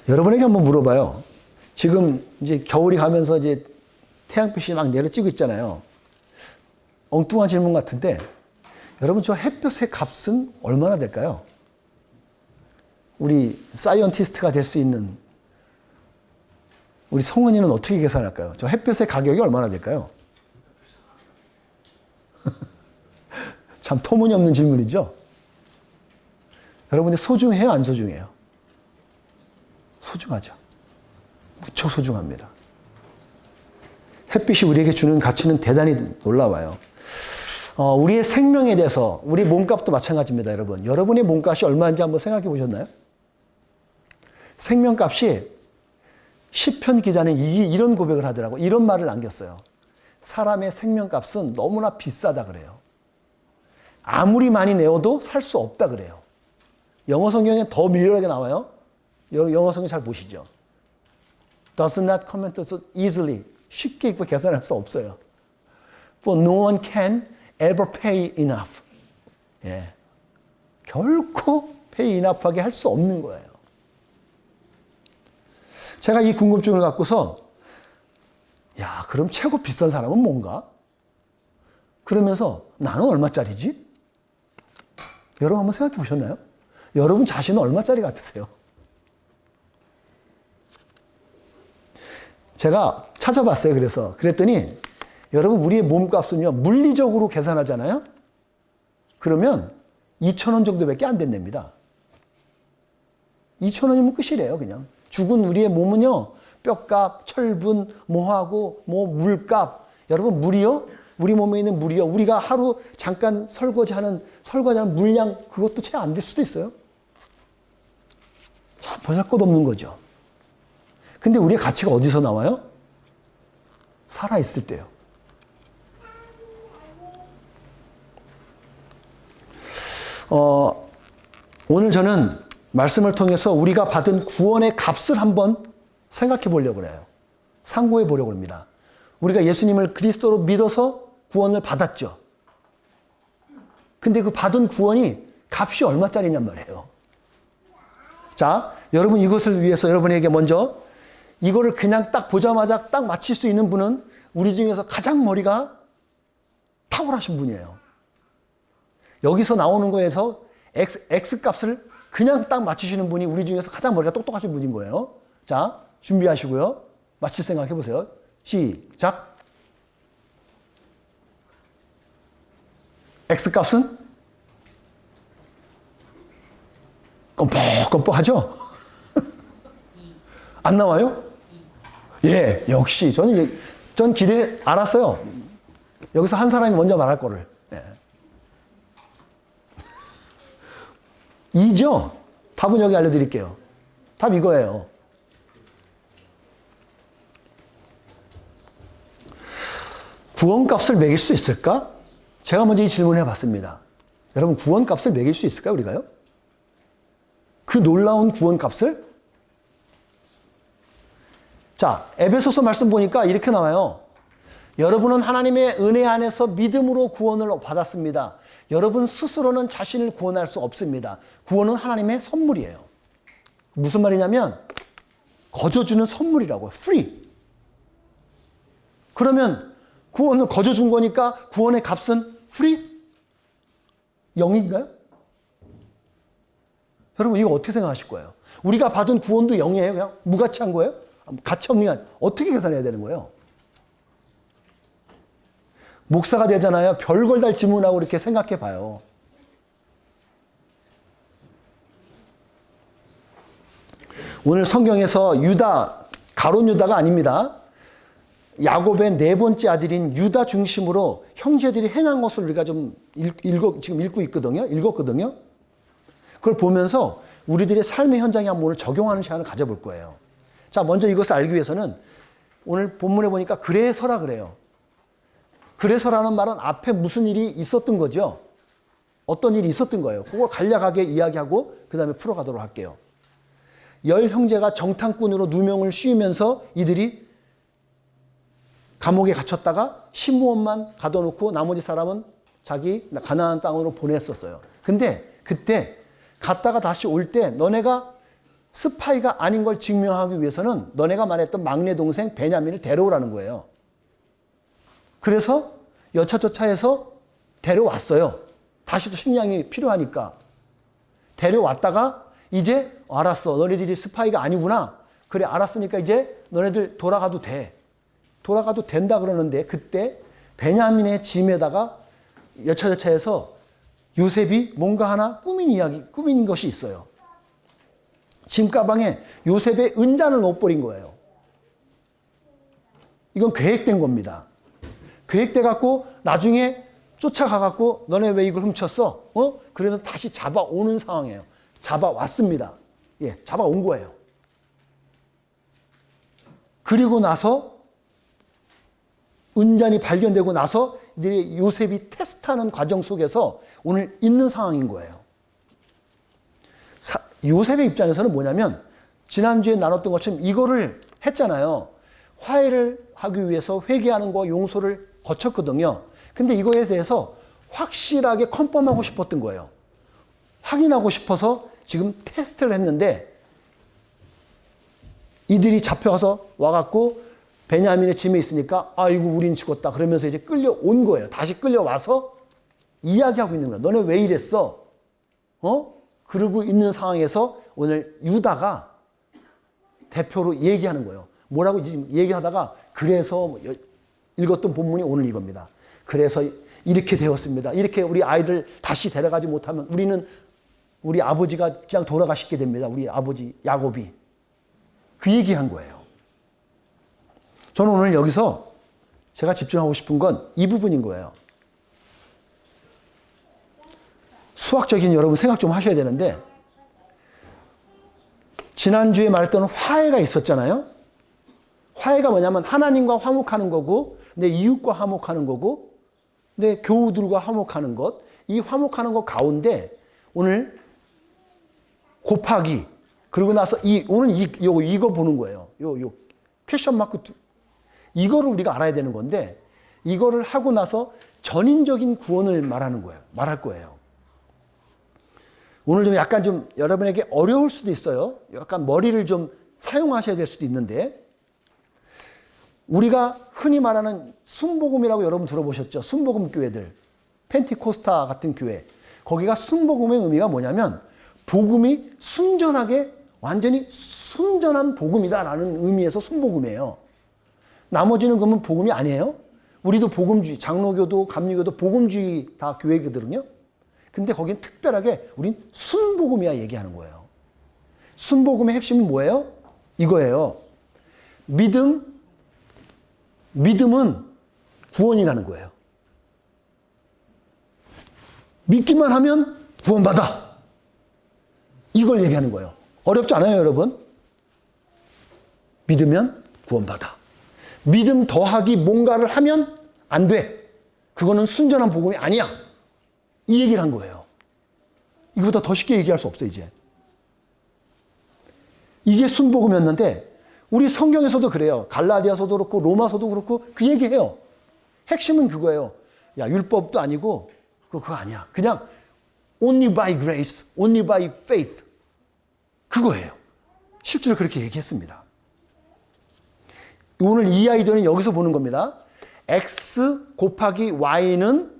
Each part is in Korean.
여러분에게 한번 물어봐요. 지금 이제 겨울이 가면서 이제 태양빛이 막 내려찌고 있잖아요. 엉뚱한 질문 같은데, 여러분 저 햇볕의 값은 얼마나 될까요? 우리 사이언티스트가 될 수 있는 우리 성은이는 어떻게 계산할까요? 저 햇볕의 가격이 얼마나 될까요? 참 터무니없는 질문이죠? 여러분이 소중해요, 안 소중해요? 소중하죠. 무척 소중합니다. 햇빛이 우리에게 주는 가치는 대단히 놀라워요. 우리의 생명에 대해서, 우리 몸값도 마찬가지입니다, 여러분. 여러분의 몸값이 얼마인지 한번 생각해 보셨나요? 생명값이 시편 기자는 이런 고백을 하더라고. 이런 말을 남겼어요. 사람의 생명값은 너무나 비싸다 그래요. 아무리 많이 내어도 살 수 없다 그래요. 영어 성경에 더 미련하게 나와요. 영어 성경 잘 보시죠. Does not comment so easily. 쉽게 읽고 계산할 수 없어요. For no one can ever pay enough. 예. 결코 pay enough하게 할 수 없는 거예요. 제가 이 궁금증을 갖고서 야, 그럼 최고 비싼 사람은 뭔가? 그러면서 나는 얼마짜리지? 여러분 한번 생각해 보셨나요? 여러분 자신은 얼마짜리 같으세요? 제가 찾아봤어요. 그랬더니 여러분 우리의 몸값은요, 물리적으로 계산하잖아요? 그러면 2,000원 정도밖에 안 된답니다. 2,000원이면 끝이래요, 그냥. 죽은 우리의 몸은요, 뼈값, 철분, 뭐하고, 물값. 여러분, 물이요? 우리 몸에 있는 물이요. 우리가 하루 잠깐 설거지하는 물량, 그것도 채 안 될 수도 있어요. 참, 보잘것없는 거죠. 근데 우리의 가치가 어디서 나와요? 살아있을 때요. 오늘 저는 말씀을 통해서 우리가 받은 구원의 값을 한번 생각해 보려고 해요. 상고해 보려고 합니다. 우리가 예수님을 그리스도로 믿어서 구원을 받았죠. 근데 그 받은 구원이 값이 얼마짜리냔 말이에요. 자, 여러분 이것을 위해서 여러분에게 먼저 이거를 그냥 딱 보자마자 딱 맞힐 수 있는 분은 우리 중에서 가장 머리가 탁월하신 분이에요. 여기서 나오는 거에서 X값을 그냥 딱 맞추시는 분이 우리 중에서 가장 머리가 똑똑하신 분인 거예요. 자, 준비하시고요. 맞힐 생각 해보세요. 시작. X값은? 껌뻑껌뻑하죠? 안 나와요? 예, 역시. 전 알았어요. 여기서 한 사람이 먼저 말할 거를. 예. 2죠? 답은 여기 알려드릴게요. 답 이거예요. 구원값을 매길 수 있을까? 제가 먼저 이 질문을 해봤습니다. 여러분, 구원값을 매길 수 있을까요, 우리가요? 그 놀라운 구원값을? 자, 에베소서 말씀 보니까 이렇게 나와요. 여러분은 하나님의 은혜 안에서 믿음으로 구원을 받았습니다. 여러분 스스로는 자신을 구원할 수 없습니다. 구원은 하나님의 선물이에요. 무슨 말이냐면 거저 주는 선물이라고요. free. 그러면 구원을 거저 준 거니까 구원의 값은 free? 0인가요? 여러분 이거 어떻게 생각하실 거예요? 우리가 받은 구원도 0이에요? 그냥 무가치한 거예요? 가치 없는 게 어떻게 계산해야 되는 거예요? 목사가 되잖아요. 별걸 다 질문하고 이렇게 생각해 봐요. 오늘 성경에서 가룟 유다가 아닙니다. 야곱의 네 번째 아들인 유다 중심으로 형제들이 행한 것을 우리가 지금 읽었거든요. 그걸 보면서 우리들의 삶의 현장에 한번 오늘 적용하는 시간을 가져볼 거예요. 자, 먼저 이것을 알기 위해서는 오늘 본문에 보니까 그래서라 그래요. 그래서라는 말은 앞에 무슨 일이 있었던 거죠. 어떤 일이 있었던 거예요. 그걸 간략하게 이야기하고 그 다음에 풀어가도록 할게요. 10 형제가 정탐꾼으로 누명을 씌우면서 이들이 감옥에 갇혔다가 시므온만 가둬놓고 나머지 사람은 자기 가나안 땅으로 보냈었어요. 근데 그때 갔다가 다시 올 때 너네가 스파이가 아닌 걸 증명하기 위해서는 너네가 말했던 막내 동생 베냐민을 데려오라는 거예요. 그래서 여차저차해서 데려왔어요. 다시 또 식량이 필요하니까. 데려왔다가 이제 알았어. 너네들이 스파이가 아니구나. 그래 알았으니까 이제 너네들 돌아가도 돼. 돌아가도 된다 그러는데 그때 베냐민의 짐에다가 여차저차해서 요셉이 뭔가 하나 꾸민 것이 있어요. 짐 가방에 요셉의 은잔을 넣어버린 거예요. 이건 계획된 겁니다. 계획돼 갖고 나중에 쫓아가 갖고 너네 왜 이걸 훔쳤어? 그러면서 다시 잡아오는 상황이에요. 잡아왔습니다. 예, 잡아온 거예요. 그리고 나서 은잔이 발견되고 나서 이들이 요셉이 테스트하는 과정 속에서 오늘 있는 상황인 거예요. 요셉의 입장에서는 뭐냐면 지난주에 나눴던 것처럼 이거를 했잖아요. 화해를 하기 위해서 회개하는 거 용서를 거쳤거든요. 근데 이거에 대해서 확실하게 컨펌하고 싶었던 거예요. 확인하고 싶어서 지금 테스트를 했는데 이들이 잡혀가서 와갖고 베냐민의 짐에 있으니까 아이고 우린 죽었다 그러면서 이제 끌려온 거예요. 다시 끌려와서 이야기하고 있는 거예요. 너네 왜 이랬어? 그러고 있는 상황에서 오늘 유다가 대표로 얘기하는 거예요. 뭐라고 지금 얘기하다가 그래서 읽었던 본문이 오늘 이겁니다. 그래서 이렇게 되었습니다. 이렇게 우리 아이를 다시 데려가지 못하면 우리는 우리 아버지가 그냥 돌아가시게 됩니다. 우리 아버지 야곱이. 그 얘기한 거예요. 저는 오늘 여기서 제가 집중하고 싶은 건 이 부분인 거예요. 수학적인 여러분 생각 좀 하셔야 되는데 지난주에 말했던 화해가 있었잖아요. 화해가 뭐냐면 하나님과 화목하는 거고 내 이웃과 화목하는 거고 내 교우들과 화목하는 것. 이 화목하는 것 가운데 오늘 곱하기 그리고 나서 오늘 이거 보는 거예요. 요 퀘션 마크 이거를 우리가 알아야 되는 건데 이거를 하고 나서 전인적인 구원을 말할 거예요. 오늘 좀 약간 좀 여러분에게 어려울 수도 있어요. 약간 머리를 좀 사용하셔야 될 수도 있는데 우리가 흔히 말하는 순복음이라고 여러분 들어보셨죠? 순복음 교회들. 펜티코스타 같은 교회. 거기가 순복음의 의미가 뭐냐면 복음이 순전하게 완전히 순전한 복음이다라는 의미에서 순복음이에요. 나머지는 그러면 복음이 아니에요? 우리도 복음주의, 장로교도 감리교도 복음주의 다 교회거든요. 근데 거긴 특별하게 우린 순복음이야 얘기하는 거예요. 순복음의 핵심은 뭐예요? 이거예요. 믿음은 구원이라는 거예요. 믿기만 하면 구원받아. 이걸 얘기하는 거예요. 어렵지 않아요, 여러분? 믿으면 구원받아. 믿음 더하기 뭔가를 하면 안 돼. 그거는 순전한 복음이 아니야. 이 얘기를 한 거예요. 이거보다 더 쉽게 얘기할 수 없어, 이제. 이게 순복음이었는데 우리 성경에서도 그래요. 갈라디아서도 그렇고 로마서도 그렇고 그 얘기해요. 핵심은 그거예요. 야, 율법도 아니고 그거 아니야. 그냥 only by grace, only by faith. 그거예요. 실제로 그렇게 얘기했습니다. 오늘 이 아이디어는 여기서 보는 겁니다. x 곱하기 y는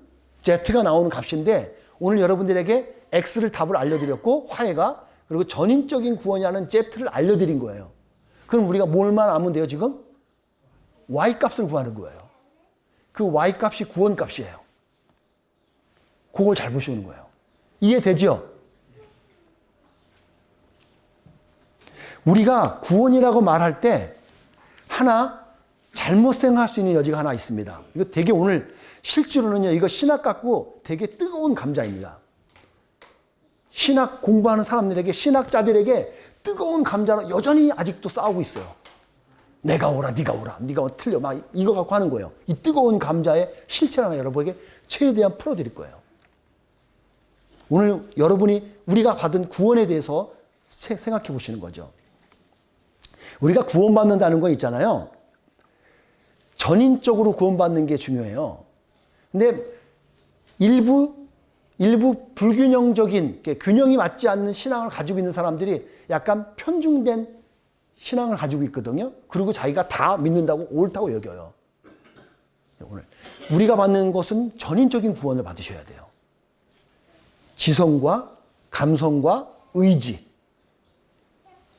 z가 나오는 값인데 오늘 여러분들에게 x를 답을 알려드렸고 화해가 그리고 전인적인 구원이라는 z를 알려드린 거예요. 그럼 우리가 뭘만 알면 돼요 지금? y 값을 구하는 거예요. 그 y 값이 구원 값이에요. 그걸 잘 보시는 거예요. 이해되죠? 우리가 구원이라고 말할 때 하나 잘못 생각할 수 있는 여지가 하나 있습니다. 이거 되게 오늘 실제로는요, 이거 신학 갖고 되게 뜨거운 감자입니다. 신학 공부하는 사람들에게, 신학자들에게 뜨거운 감자로 여전히 아직도 싸우고 있어요. 내가 옳아, 네가 옳아, 네가 틀려, 막 이거 갖고 하는 거예요. 이 뜨거운 감자의 실체를 하나 여러분에게 최대한 풀어드릴 거예요. 오늘 여러분이 우리가 받은 구원에 대해서 생각해 보시는 거죠. 우리가 구원받는다는 거 있잖아요. 전인적으로 구원받는 게 중요해요. 근데 일부 일부 불균형적인, 균형이 맞지 않는 신앙을 가지고 있는 사람들이 약간 편중된 신앙을 가지고 있거든요. 그리고 자기가 다 믿는다고 옳다고 여겨요. 오늘 우리가 받는 것은 전인적인 구원을 받으셔야 돼요. 지성과 감성과 의지,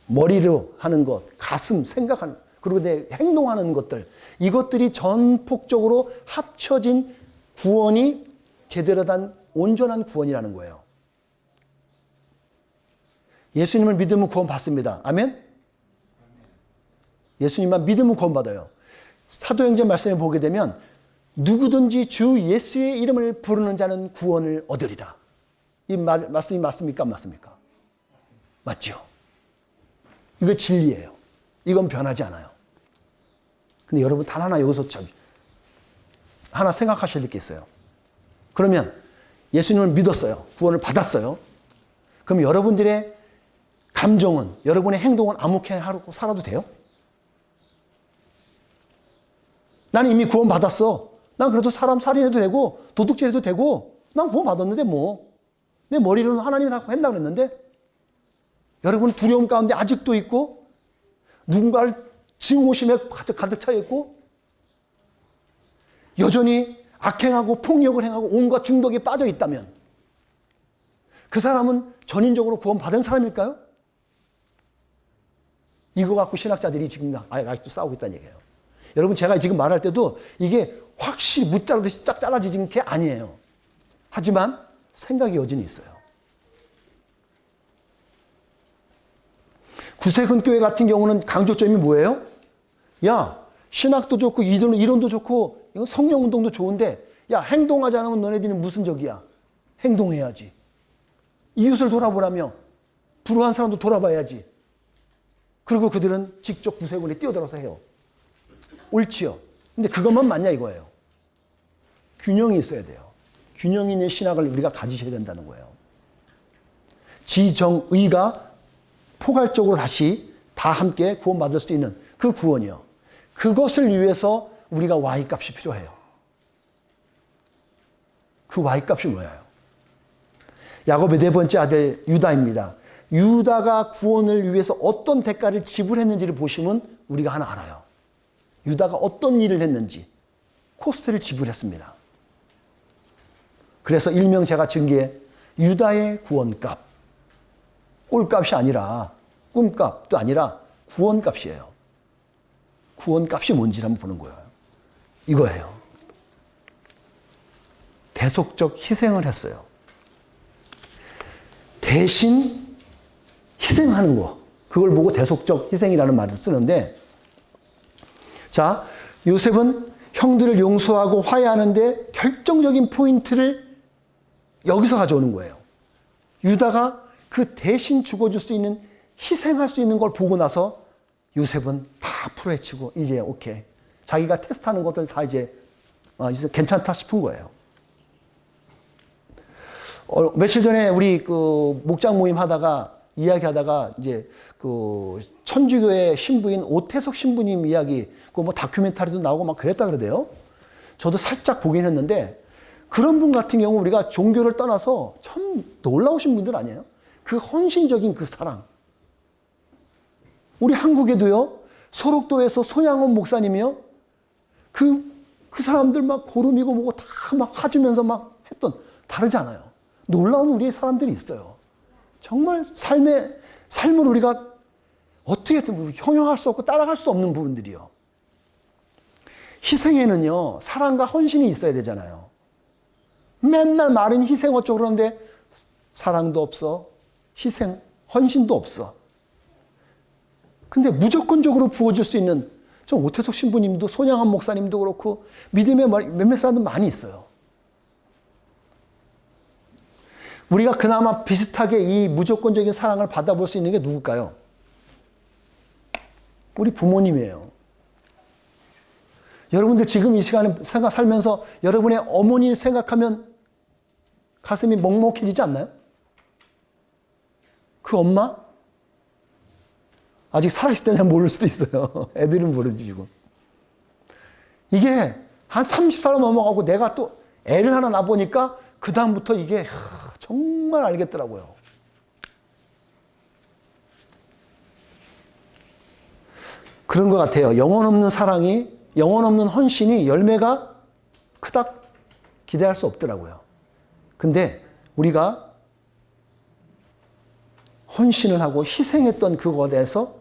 머리로 하는 것, 가슴, 생각하는, 그리고 내 행동하는 것들, 이것들이 전폭적으로 합쳐진 구원이 제대로 된 온전한 구원이라는 거예요. 예수님을 믿으면 구원 받습니다. 아멘? 예수님만 믿으면 구원 받아요. 사도행전 말씀에 보게 되면 누구든지 주 예수의 이름을 부르는 자는 구원을 얻으리라. 이 말씀이 맞습니까? 안 맞습니까? 맞죠? 이거 진리예요. 이건 변하지 않아요. 근데 여러분 단 하나 여기서 하나 생각하실 게 있어요. 그러면 예수님을 믿었어요. 구원을 받았어요. 그럼 여러분들의 감정은, 여러분의 행동은 아무렇게 하고 살아도 돼요? 나는 이미 구원 받았어. 난 그래도 사람 살인해도 되고 도둑질해도 되고 난 구원 받았는데 뭐. 내 머리로는 하나님이 다 했다고 그랬는데 여러분은 두려움 가운데 아직도 있고 누군가를 증오심에 가득 차 있고 여전히 악행하고 폭력을 행하고 온갖 중독에 빠져 있다면 그 사람은 전인적으로 구원받은 사람일까요? 이거 갖고 신학자들이 지금 아직도 싸우고 있다는 얘기예요. 여러분 제가 지금 말할 때도 이게 확실히 무자르듯이 쫙 잘라지는 게 아니에요. 하지만 생각이 여전히 있어요. 구세근교회 같은 경우는 강조점이 뭐예요? 야, 신학도 좋고 이론도 좋고 성령운동도 좋은데 야, 행동하지 않으면 너네들은 무슨 적이야? 행동해야지. 이웃을 돌아보라며 불우한 사람도 돌아봐야지. 그리고 그들은 직접 구세군에 뛰어들어서 해요. 옳지요. 근데 그것만 맞냐 이거예요. 균형이 있어야 돼요. 균형 있는 신학을 우리가 가지셔야 된다는 거예요. 지정의가 포괄적으로 다시 다 함께 구원받을 수 있는 그 구원이요. 그것을 위해서 우리가 Y값이 필요해요. 그 Y값이 뭐예요? 야곱의 네 번째 아들 유다입니다. 유다가 구원을 위해서 어떤 대가를 지불했는지를 보시면 우리가 하나 알아요. 유다가 어떤 일을 했는지 코스트를 지불했습니다. 그래서 일명 제가 증기에 유다의 구원값, 꼴값이 아니라 꿈값도 아니라 구원값이에요. 구원값이 뭔지를 한번 보는 거예요. 이거예요. 대속적 희생을 했어요. 대신 희생하는 거. 그걸 보고 대속적 희생이라는 말을 쓰는데, 자, 요셉은 형들을 용서하고 화해하는데 결정적인 포인트를 여기서 가져오는 거예요. 유다가 그 대신 죽어줄 수 있는, 희생할 수 있는 걸 보고 나서 요셉은 다 풀어헤치고 이제 오케이. 자기가 테스트하는 것들 다 이제 괜찮다 싶은 거예요. 며칠 전에 우리 그 목장 모임 하다가 이야기하다가 이제 그 천주교의 신부인 오태석 신부님 이야기 그 뭐 다큐멘터리도 나오고 막 그랬다 그러대요. 저도 살짝 보긴 했는데 그런 분 같은 경우 우리가 종교를 떠나서 참 놀라우신 분들 아니에요? 그 헌신적인 그 사랑. 우리 한국에도요, 소록도에서 손양원 목사님이요, 그 사람들 막 고름이고 뭐고 다 막 하주면서 막 했던, 다르지 않아요. 놀라운 우리의 사람들이 있어요. 정말 삶을 우리가 어떻게든 형용할 수 없고 따라갈 수 없는 부분들이요. 희생에는요, 사랑과 헌신이 있어야 되잖아요. 맨날 말은 희생 어쩌고 그러는데 사랑도 없어, 희생, 헌신도 없어. 근데 무조건적으로 부어줄 수 있는, 좀 오태석 신부님도 손양한 목사님도 그렇고 믿음의 몇몇 사람들 많이 있어요. 우리가 그나마 비슷하게 이 무조건적인 사랑을 받아볼 수 있는 게 누굴까요? 우리 부모님이에요. 여러분들 지금 이 시간에 살면서 여러분의 어머니를 생각하면 가슴이 먹먹해지지 않나요? 그 엄마? 아직 살아있을 때는 모를 수도 있어요. 애들은 모르지 지금. 이게 한 30살 넘어가고 내가 또 애를 하나 낳아보니까 그다음부터 이게 정말 알겠더라고요. 그런 것 같아요. 영혼 없는 사랑이, 영혼 없는 헌신이 열매가 그닥 기대할 수 없더라고요. 근데 우리가 헌신을 하고 희생했던 그것에 대해서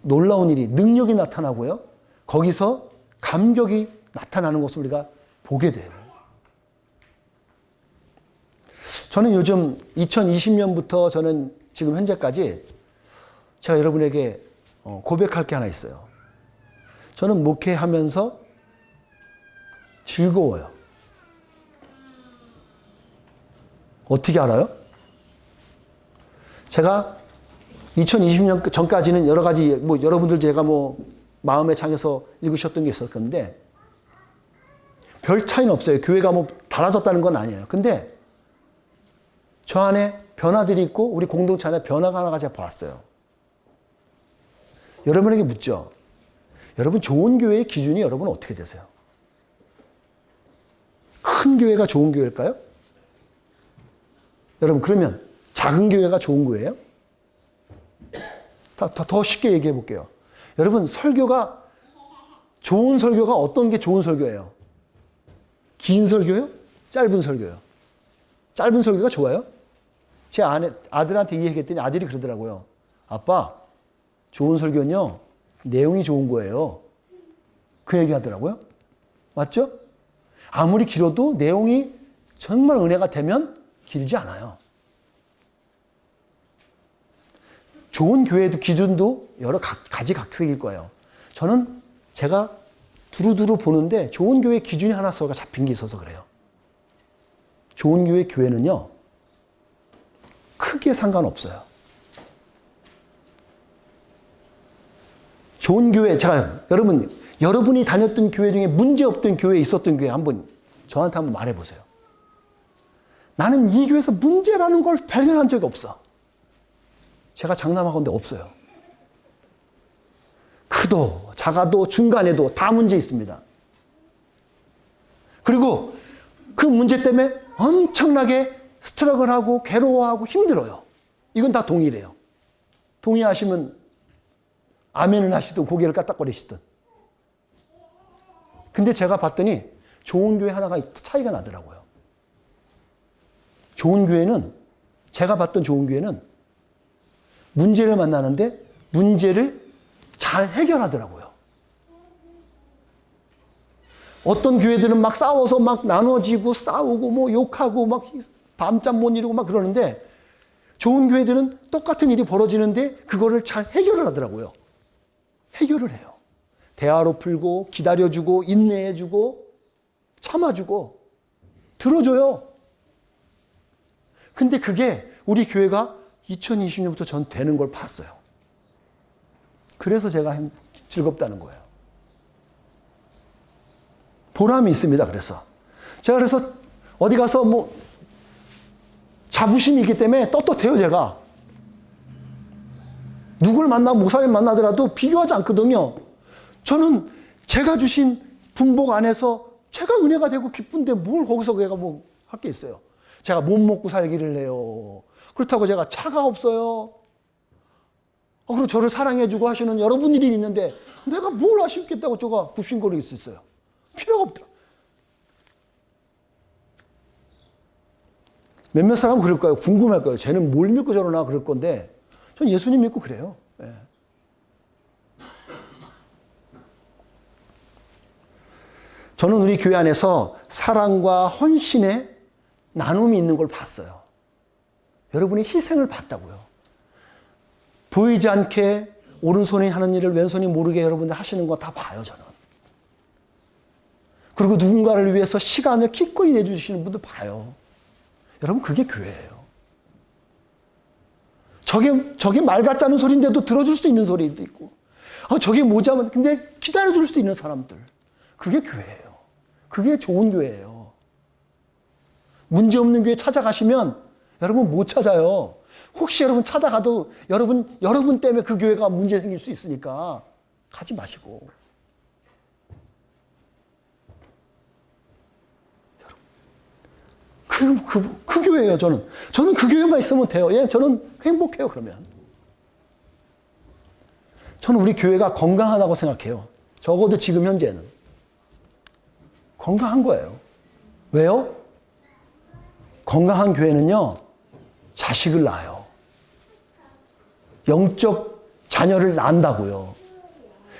놀라운 일이, 능력이 나타나고요. 거기서 감격이 나타나는 것을 우리가 보게 돼요. 저는 요즘 2020년부터 저는 지금 현재까지 제가 여러분에게 고백할 게 하나 있어요. 저는 목회하면서 즐거워요. 어떻게 알아요? 제가 2020년 전까지는 여러 가지, 여러분들 제가 마음의 창에서 읽으셨던 게 있었는데, 별 차이는 없어요. 교회가 달라졌다는 건 아니에요. 근데 저 안에 변화들이 있고, 우리 공동체 안에 변화가 하나가 제가 봤어요. 여러분에게 묻죠. 여러분, 좋은 교회의 기준이 여러분 어떻게 되세요? 큰 교회가 좋은 교회일까요? 여러분, 그러면 작은 교회가 좋은 교회예요? 더 쉽게 얘기해 볼게요. 여러분, 좋은 설교가 어떤 게 좋은 설교예요? 긴 설교요? 짧은 설교요? 짧은 설교가 좋아요? 제 아들한테 이 얘기했더니 아들이 그러더라고요. 아빠, 좋은 설교는요, 내용이 좋은 거예요. 그 얘기 하더라고요. 맞죠? 아무리 길어도 내용이 정말 은혜가 되면 길지 않아요. 좋은 교회도 기준도 여러 가지 각색일 거예요. 저는 제가 두루두루 보는데 좋은 교회 기준이 하나가 잡힌 게 있어서 그래요. 좋은 교회는요, 크게 상관없어요. 좋은 교회, 여러분이 다녔던 교회 중에 문제 없던 교회에 있었던 교회 저한테 한번 말해보세요. 나는 이 교회에서 문제라는 걸 발견한 적이 없어. 제가 장담하건대 없어요. 크도 작아도 중간에도 다 문제 있습니다. 그리고 그 문제 때문에 엄청나게 스트러글하고 괴로워하고 힘들어요. 이건 다 동일해요. 동의하시면 아멘을 하시든 고개를 까딱거리시든. 근데 제가 봤더니 좋은 교회 하나가 차이가 나더라고요. 제가 봤던 좋은 교회는 문제를 만나는데 문제를 잘 해결하더라고요. 어떤 교회들은 막 싸워서 막 나눠지고 싸우고 욕하고 막 밤잠 못 이루고 막 그러는데, 좋은 교회들은 똑같은 일이 벌어지는데 그거를 잘 해결을 하더라고요. 해결을 해요. 대화로 풀고 기다려주고 인내해주고 참아주고 들어줘요. 근데 그게 우리 교회가 2020년부터 전 되는 걸 봤어요. 그래서 제가 즐겁다는 거예요. 보람이 있습니다. 그래서 어디 가서 자부심이 있기 때문에 떳떳해요. 제가 누굴 목사님 만나더라도 비교하지 않거든요. 저는 제가 주신 분복 안에서 제가 은혜가 되고 기쁜데 뭘 거기서 내가 할 게 있어요. 제가 못 먹고 살기를 해요. 그렇다고 제가 차가 없어요. 그리고 저를 사랑해주고 하시는 여러분들이 있는데 내가 뭘 아쉽겠다고 저가 굽신거릴 수 있어요. 필요가 없다. 몇몇 사람은 그럴 거예요. 궁금할 거예요. 쟤는 뭘 믿고 저러나 그럴 건데 전 예수님 믿고 그래요. 네. 저는 우리 교회 안에서 사랑과 헌신의 나눔이 있는 걸 봤어요. 여러분이 희생을 봤다고요. 보이지 않게 오른손이 하는 일을 왼손이 모르게 여러분들 하시는 거 다 봐요, 저는. 그리고 누군가를 위해서 시간을 기꺼이 내주시는 분들 봐요. 여러분, 그게 교회예요. 저게 말 같지 않은 소리인데도 들어줄 수 있는 소리도 있고, 저게 뭐냐면 근데 기다려줄 수 있는 사람들. 그게 교회예요. 그게 좋은 교회예요. 문제없는 교회 찾아가시면 여러분 못 찾아요. 혹시 여러분 찾아가도 여러분 때문에 그 교회가 문제 생길 수 있으니까 가지 마시고. 그 교회예요, 저는. 저는 그 교회만 있으면 돼요. 예, 저는 행복해요, 그러면. 저는 우리 교회가 건강하다고 생각해요. 적어도 지금 현재는. 건강한 거예요. 왜요? 건강한 교회는요, 자식을 낳아요. 영적 자녀를 낳는다고요.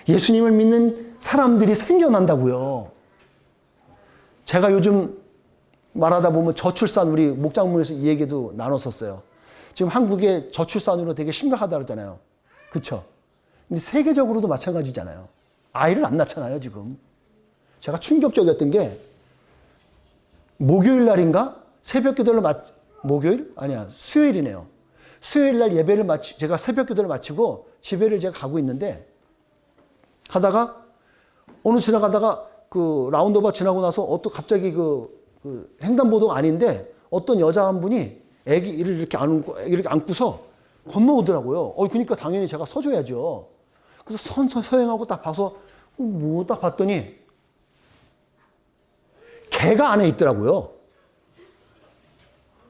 예수님을 믿는 사람들이 생겨난다고요. 제가 요즘 말하다 보면 저출산, 우리 목장모에서 이 얘기도 나눴었어요. 지금 한국의 저출산으로 되게 심각하다 그러잖아요. 그쵸? 근데 세계적으로도 마찬가지잖아요. 아이를 안 낳잖아요, 지금. 제가 충격적이었던 게, 목요일 날인가? 새벽 기도를 목요일? 아니야, 수요일이네요. 수요일 날 예배를 제가 새벽 기도를 마치고 집에를 제가 가고 있는데, 가다가, 어느 지나가다가 그 라운드바 지나고 나서 갑자기 그 횡단보도가 아닌데 어떤 여자 한 분이 애기를 이렇게 안고서 건너오더라고요. 그러니까 당연히 제가 서줘야죠. 그래서 서행하고 딱 봐서 딱 봤더니 개가 안에 있더라고요.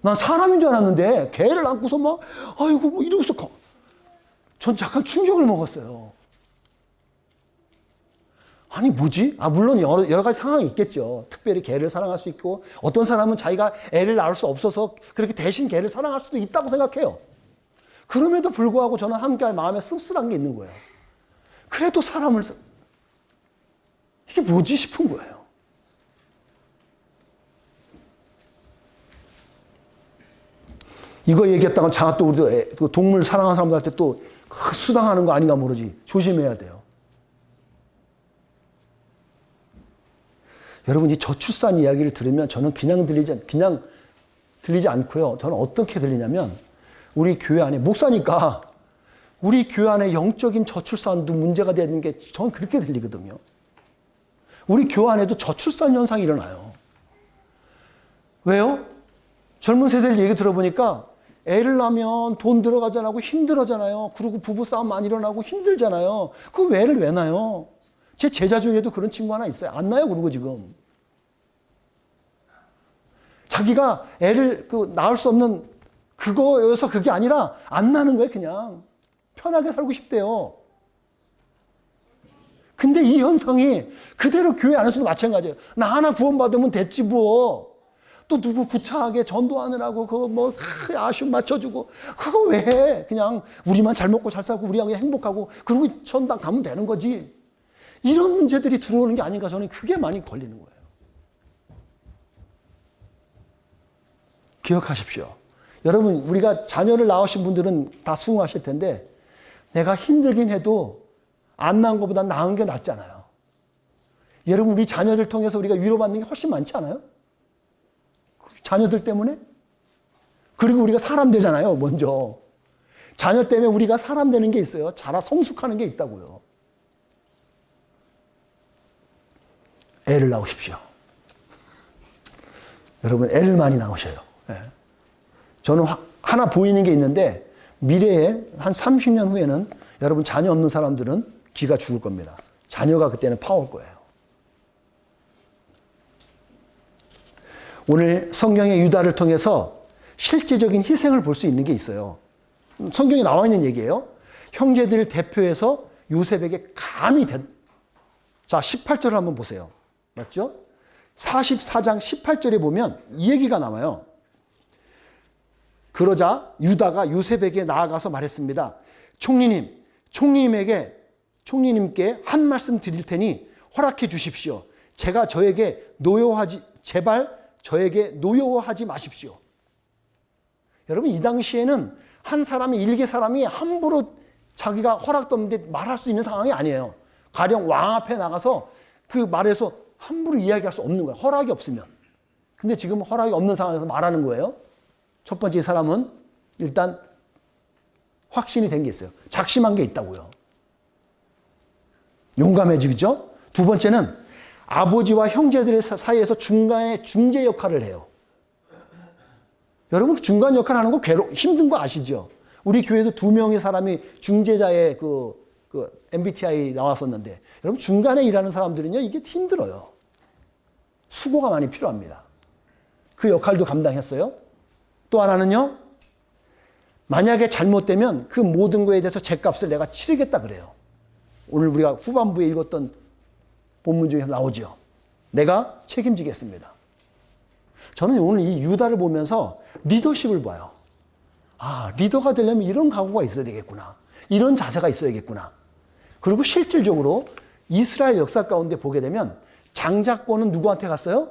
난 사람인 줄 알았는데 개를 안고서 막 아이고 뭐 이러고서 전 약간 충격을 먹었어요. 아니 뭐지? 물론 여러 가지 상황이 있겠죠. 특별히 개를 사랑할 수 있고 어떤 사람은 자기가 애를 낳을 수 없어서 그렇게 대신 개를 사랑할 수도 있다고 생각해요. 그럼에도 불구하고 저는 한결 마음에 씁쓸한 게 있는 거예요. 그래도 이게 뭐지 싶은 거예요. 이거 얘기했다가 제가 또 우리 동물 사랑하는 사람들한테 또 수당하는 거 아닌가 모르지. 조심해야 돼요. 여러분, 이 저출산 이야기를 들으면 저는 그냥 들리지 않고요. 저는 어떻게 들리냐면, 우리 교회 안에, 목사니까, 우리 교회 안에 영적인 저출산도 문제가 되는 게 저는 그렇게 들리거든요. 우리 교회 안에도 저출산 현상이 일어나요. 왜요? 젊은 세대들 얘기 들어보니까 애를 낳으면 돈 들어가잖아요. 힘들어잖아요. 그리고 부부싸움 많이 일어나고 힘들잖아요. 그 애를 왜 낳아요? 제 제자 중에도 그런 친구 하나 있어요. 안 낳아요, 그러고 지금. 자기가 애를 낳을 수 없는 그거여서 그게 아니라 안 낳는 거예요, 그냥. 편하게 살고 싶대요. 근데 이 현상이 그대로 교회 안에서도 마찬가지예요. 나 하나 구원받으면 됐지 뭐. 또 누구 구차하게 전도하느라고 그거 아쉬움 맞춰주고 그거 왜 해? 그냥 우리만 잘 먹고 잘 살고 우리가 행복하고 그러고 천당 가면 되는 거지. 이런 문제들이 들어오는 게 아닌가, 저는 그게 많이 걸리는 거예요. 기억하십시오. 여러분, 우리가 자녀를 낳으신 분들은 다 수긍하실 텐데, 내가 힘들긴 해도 안 낳은 것보다 나은 게 낫잖아요. 여러분, 우리 자녀들 통해서 우리가 위로받는 게 훨씬 많지 않아요? 자녀들 때문에? 그리고 우리가 사람 되잖아요, 먼저. 자녀 때문에 우리가 사람 되는 게 있어요. 자라 성숙하는 게 있다고요. 애를 낳으십시오. 여러분, 애를 많이 낳으셔요. 네. 저는 하나 보이는 게 있는데, 미래에 한 30년 후에는 여러분 자녀 없는 사람들은 기가 죽을 겁니다. 자녀가 그때는 파올 거예요. 오늘 성경의 유다를 통해서 실제적인 희생을 볼 수 있는 게 있어요. 성경에 나와 있는 얘기예요. 형제들을 대표해서 요셉에게 감히 자, 18절을 한번 보세요. 맞죠? 44장 18절에 보면 이 얘기가 나와요. 그러자 유다가 요셉에게 나아가서 말했습니다. 총리님께 한 말씀 드릴 테니 허락해 주십시오. 제발 저에게 노여워하지 마십시오. 여러분, 이 당시에는 한 사람이, 일개 사람이 함부로 자기가 허락도 없는데 말할 수 있는 상황이 아니에요. 가령 왕 앞에 나가서 그 말에서 함부로 이야기할 수 없는 거예요. 허락이 없으면. 근데 지금 허락이 없는 상황에서 말하는 거예요. 첫 번째 사람은 일단 확신이 된 게 있어요. 작심한 게 있다고요. 용감해지죠? 두 번째는 아버지와 형제들의 사이에서 중간에 중재 역할을 해요. 여러분, 중간 역할 하는 거 힘든 거 아시죠? 우리 교회도 2명의 사람이 중재자의 MBTI 나왔었는데, 여러분, 중간에 일하는 사람들은요, 이게 힘들어요. 수고가 많이 필요합니다. 그 역할도 감당했어요. 또 하나는요, 만약에 잘못되면 그 모든 거에 대해서 죗값을 내가 치르겠다 그래요. 오늘 우리가 후반부에 읽었던 본문 중에 나오죠. 내가 책임지겠습니다. 저는 오늘 이 유다를 보면서 리더십을 봐요. 아, 리더가 되려면 이런 각오가 있어야 되겠구나. 이런 자세가 있어야겠구나. 그리고 실질적으로 이스라엘 역사 가운데 보게 되면 장자권은 누구한테 갔어요?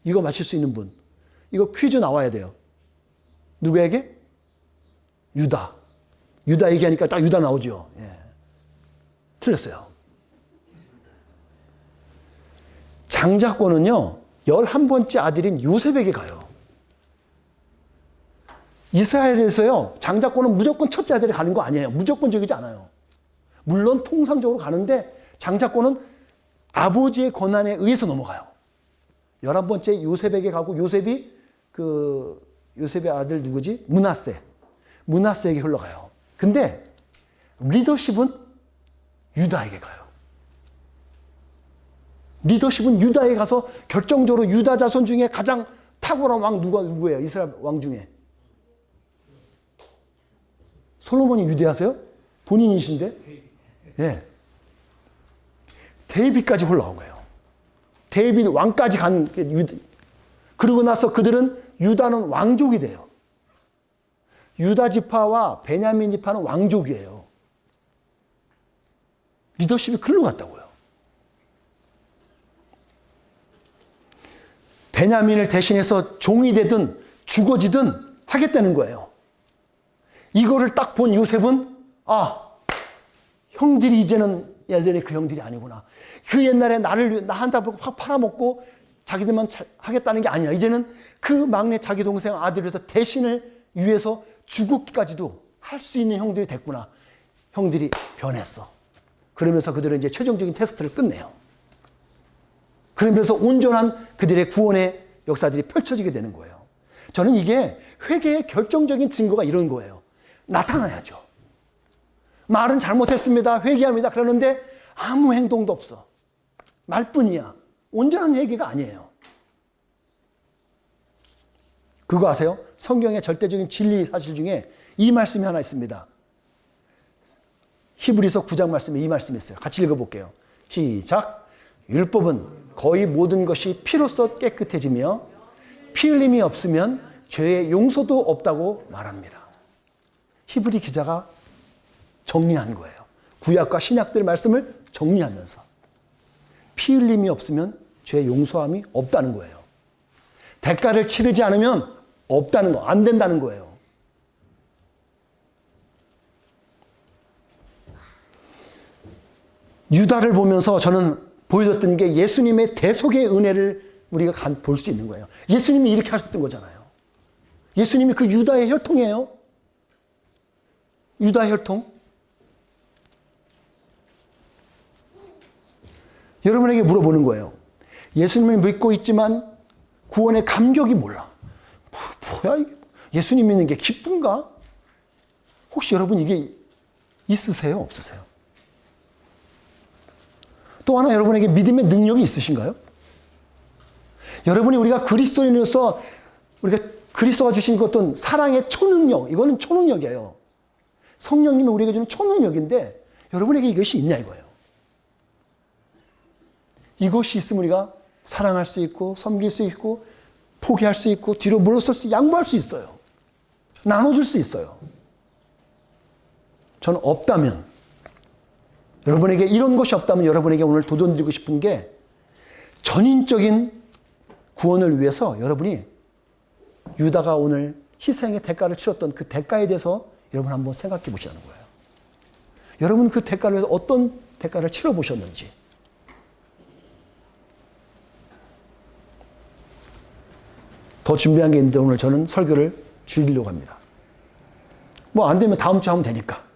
이거 맞힐 수 있는 분. 이거 퀴즈 나와야 돼요. 누구에게? 유다. 유다 얘기하니까 딱 유다 나오죠. 예. 틀렸어요. 장자권은요, 11번째 아들인 요셉에게 가요. 이스라엘에서요, 장자권은 무조건 첫째 아들이 가는 거 아니에요. 무조건적이지 않아요. 물론 통상적으로 가는데 장자권은 아버지의 권한에 의해서 넘어가요. 11번째 요셉에게 가고 요셉의 아들 누구지? 므낫세에게 흘러가요. 근데 리더십은 유다에게 가요. 리더십은 유다에 가서 결정적으로 유다 자손 중에 가장 탁월한 왕 누구예요? 이스라엘 왕 중에. 솔로몬이 유대하세요? 본인이신데? 예. 데이빗까지 올라온 거예요. 데이빗 왕까지 간 유다. 그러고 나서 그들은 유다는 왕족이 돼요. 유다 지파와 베냐민 지파는 왕족이에요. 리더십이 글로 갔다고요. 베냐민을 대신해서 종이 되든 죽어지든 하겠다는 거예요. 이거를 딱 본 요셉은 형들이 이제는 예전에 그 형들이 아니구나. 그 옛날에 나 한 살 확 팔아먹고 자기들만 하겠다는 게 아니야. 이제는 그 막내 자기 동생 아들에서 대신을 위해서 죽기까지도 할 수 있는 형들이 됐구나. 형들이 변했어. 그러면서 그들은 이제 최종적인 테스트를 끝내요. 그러면서 온전한 그들의 구원의 역사들이 펼쳐지게 되는 거예요. 저는 이게 회개의 결정적인 증거가 이런 거예요. 나타나야죠. 말은 잘못했습니다. 회개합니다. 그러는데 아무 행동도 없어. 말뿐이야. 온전한 회개가 아니에요. 그거 아세요? 성경의 절대적인 진리 사실 중에 이 말씀이 하나 있습니다. 히브리서 9장 말씀에 이 말씀이 있어요. 같이 읽어볼게요. 시작. 율법은 거의 모든 것이 피로써 깨끗해지며 피 흘림이 없으면 죄의 용서도 없다고 말합니다. 히브리 기자가 정리한 거예요. 구약과 신약들의 말씀을 정리하면서 피 흘림이 없으면 죄의 용서함이 없다는 거예요. 대가를 치르지 않으면 없다는 거, 안 된다는 거예요. 유다를 보면서 저는 보여줬던 게 예수님의 대속의 은혜를 우리가 볼 수 있는 거예요. 예수님이 이렇게 하셨던 거잖아요. 예수님이 그 유다의 혈통이에요. 유다의 혈통. 여러분에게 물어보는 거예요. 예수님을 믿고 있지만 구원의 감격이 몰라. 뭐야 이게? 예수님 믿는 게 기쁜가? 혹시 여러분 이게 있으세요? 없으세요? 또 하나 여러분에게 믿음의 능력이 있으신가요? 여러분이 우리가 그리스도인으로서 우리가 그리스도가 주신 어떤 사랑의 초능력, 이거는 초능력이에요. 성령님이 우리에게 주는 초능력인데 여러분에게 이것이 있냐 이거예요. 이것이 있으면 우리가 사랑할 수 있고 섬길 수 있고 포기할 수 있고 뒤로 물러설 수 양보할 수 있어요. 나눠줄 수 있어요. 저는 없다면 여러분에게 이런 것이 없다면 여러분에게 오늘 도전드리고 싶은 게 전인적인 구원을 위해서 여러분이 유다가 오늘 희생의 대가를 치렀던 그 대가에 대해서 여러분 한번 생각해 보시라는 거예요. 여러분 그 대가를 위해서 어떤 대가를 치러 보셨는지. 더 준비한 게 있는데 오늘 저는 설교를 줄이려고 합니다. 뭐 안 되면 다음 주에 하면 되니까.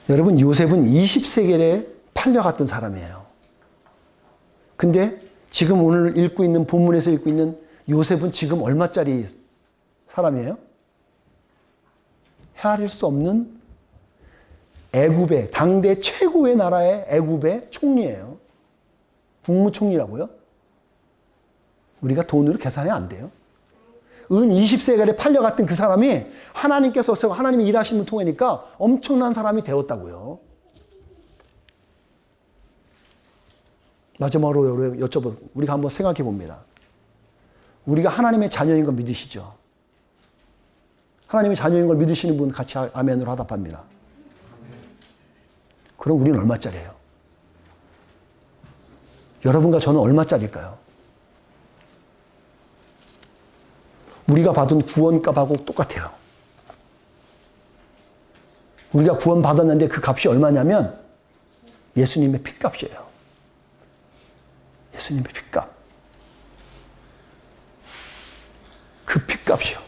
여러분 요셉은 20세겔에 팔려갔던 사람이에요. 근데 지금 오늘 읽고 있는 본문에서 읽고 있는 요셉은 지금 얼마짜리 사람이에요? 헤아릴 수 없는 애굽의 당대 최고의 나라의 애굽의 총리예요. 국무총리라고요? 우리가 돈으로 계산이 안 돼요. 은 20세겔에 팔려갔던 그 사람이 하나님께서 하나님이 일하시는 통해니까 엄청난 사람이 되었다고요. 마지막으로 우리가 한번 생각해 봅니다. 우리가 하나님의 자녀인 걸 믿으시죠? 하나님의 자녀인 걸 믿으시는 분 같이 아멘으로 화답합니다. 그럼 우리는 얼마짜리예요? 여러분과 저는 얼마짜리일까요? 우리가 받은 구원값하고 똑같아요. 우리가 구원 받았는데 그 값이 얼마냐면 예수님의 피값이에요. 예수님의 피값. 그 피값이요.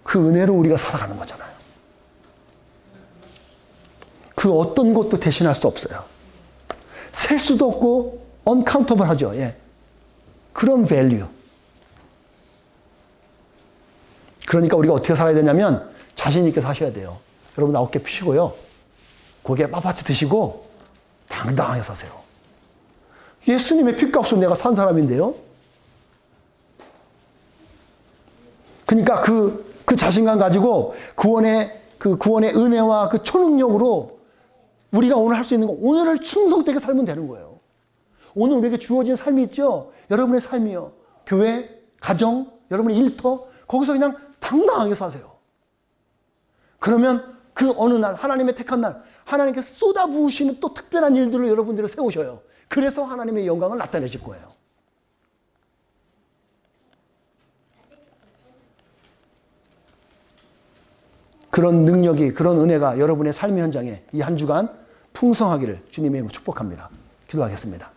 그 은혜로 우리가 살아가는 거잖아요. 그 어떤 것도 대신할 수 없어요. 셀 수도 없고 언카운터블 하죠. 예. 그런 밸류. 그러니까 우리가 어떻게 살아야 되냐면 자신 있게 사셔야 돼요. 여러분 어깨 펴시고요. 고개 빳빳이 드시고 당당하게 사세요. 예수님의 피값으로 내가 산 사람인데요. 그러니까 그 자신감 가지고 구원의 은혜와 그 초능력으로 우리가 오늘 할 수 있는 거, 오늘을 충성되게 살면 되는 거예요. 오늘 우리에게 주어진 삶이 있죠? 여러분의 삶이요. 교회, 가정, 여러분의 일터, 거기서 그냥 당당하게 사세요. 그러면 그 어느 날, 하나님의 택한 날, 하나님께서 쏟아부으시는 또 특별한 일들을 여러분들을 세우셔요. 그래서 하나님의 영광을 나타내실 거예요. 그런 능력이, 그런 은혜가 여러분의 삶의 현장에 이 한 주간 풍성하기를 주님의 이름으로 축복합니다. 기도하겠습니다.